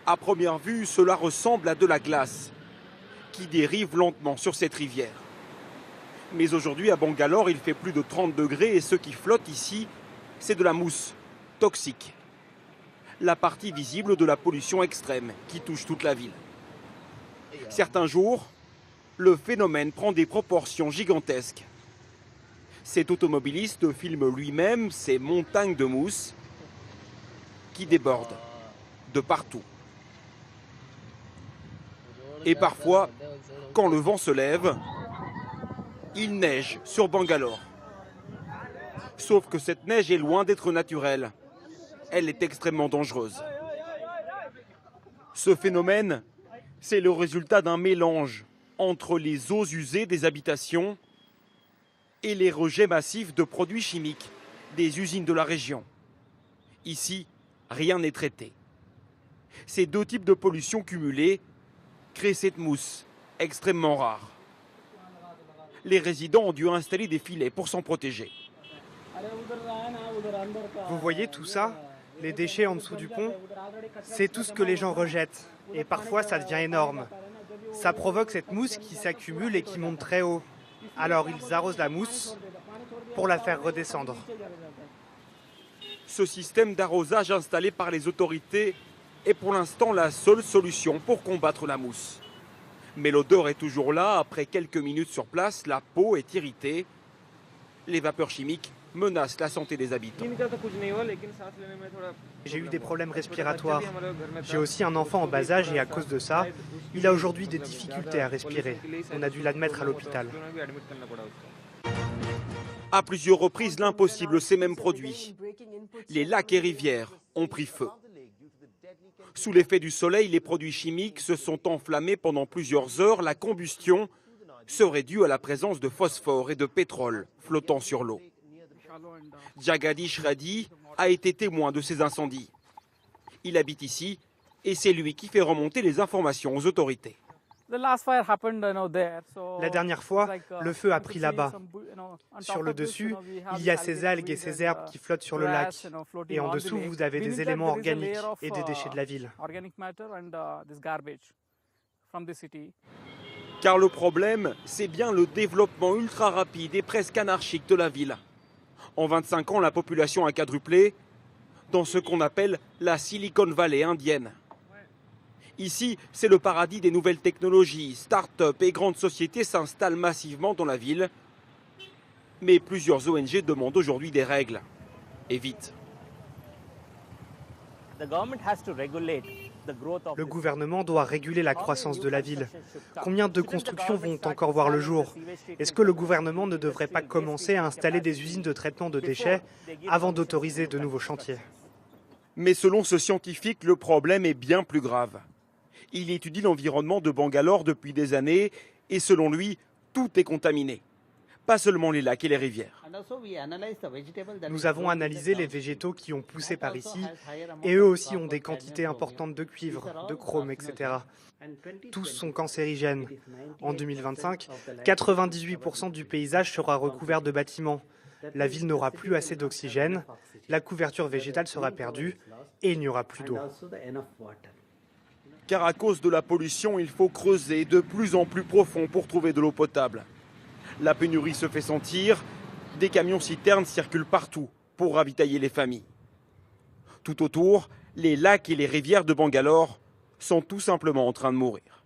À première vue, cela ressemble à de la glace qui dérive lentement sur cette rivière. Mais aujourd'hui, à Bangalore, il fait plus de 30 degrés et ce qui flotte ici, c'est de la mousse toxique. La partie visible de la pollution extrême qui touche toute la ville. Certains jours, le phénomène prend des proportions gigantesques. Cet automobiliste filme lui-même ces montagnes de mousse qui débordent de partout. Et parfois, quand le vent se lève, il neige sur Bangalore. Sauf que cette neige est loin d'être naturelle. Elle est extrêmement dangereuse. Ce phénomène, c'est le résultat d'un mélange entre les eaux usées des habitations et les rejets massifs de produits chimiques des usines de la région. Ici, rien n'est traité. Ces deux types de pollution cumulés créent cette mousse extrêmement rare. Les résidents ont dû installer des filets pour s'en protéger. Vous voyez tout ça? Les déchets en dessous du pont? C'est tout ce que les gens rejettent. Et parfois, ça devient énorme. Ça provoque cette mousse qui s'accumule et qui monte très haut. Alors, ils arrosent la mousse pour la faire redescendre. Ce système d'arrosage installé par les autorités est pour l'instant la seule solution pour combattre la mousse. Mais l'odeur est toujours là. Après quelques minutes sur place, la peau est irritée. Les vapeurs chimiques menacent la santé des habitants. J'ai eu des problèmes respiratoires. J'ai aussi un enfant en bas âge et à cause de ça, il a aujourd'hui des difficultés à respirer. On a dû l'admettre à l'hôpital. À plusieurs reprises, l'impossible s'est même produit. Les lacs et rivières ont pris feu. Sous l'effet du soleil, les produits chimiques se sont enflammés pendant plusieurs heures. La combustion serait due à la présence de phosphore et de pétrole flottant sur l'eau. Jagadish Reddy a été témoin de ces incendies. Il habite ici et c'est lui qui fait remonter les informations aux autorités. La dernière fois, le feu a pris là-bas. Sur le dessus, il y a ces algues et ces herbes qui flottent sur le lac. Et en dessous, vous avez des éléments organiques et des déchets de la ville. Car le problème, c'est bien le développement ultra rapide et presque anarchique de la ville. En 25 ans, la population a quadruplé dans ce qu'on appelle la Silicon Valley indienne. Ici, c'est le paradis des nouvelles technologies. Start-up et grandes sociétés s'installent massivement dans la ville. Mais plusieurs ONG demandent aujourd'hui des règles. Et vite. Le gouvernement doit réguler la croissance de la ville. Combien de constructions vont encore voir le jour? Est-ce que le gouvernement ne devrait pas commencer à installer des usines de traitement de déchets avant d'autoriser de nouveaux chantiers? Mais selon ce scientifique, le problème est bien plus grave. Il étudie l'environnement de Bangalore depuis des années et selon lui, tout est contaminé. Pas seulement les lacs et les rivières. Nous avons analysé les végétaux qui ont poussé par ici et eux aussi ont des quantités importantes de cuivre, de chrome, etc. Tous sont cancérigènes. En 2025, 98% du paysage sera recouvert de bâtiments. La ville n'aura plus assez d'oxygène, la couverture végétale sera perdue et il n'y aura plus d'eau. Car à cause de la pollution, il faut creuser de plus en plus profond pour trouver de l'eau potable. La pénurie se fait sentir, des camions-citernes circulent partout pour ravitailler les familles. Tout autour, les lacs et les rivières de Bangalore sont tout simplement en train de mourir.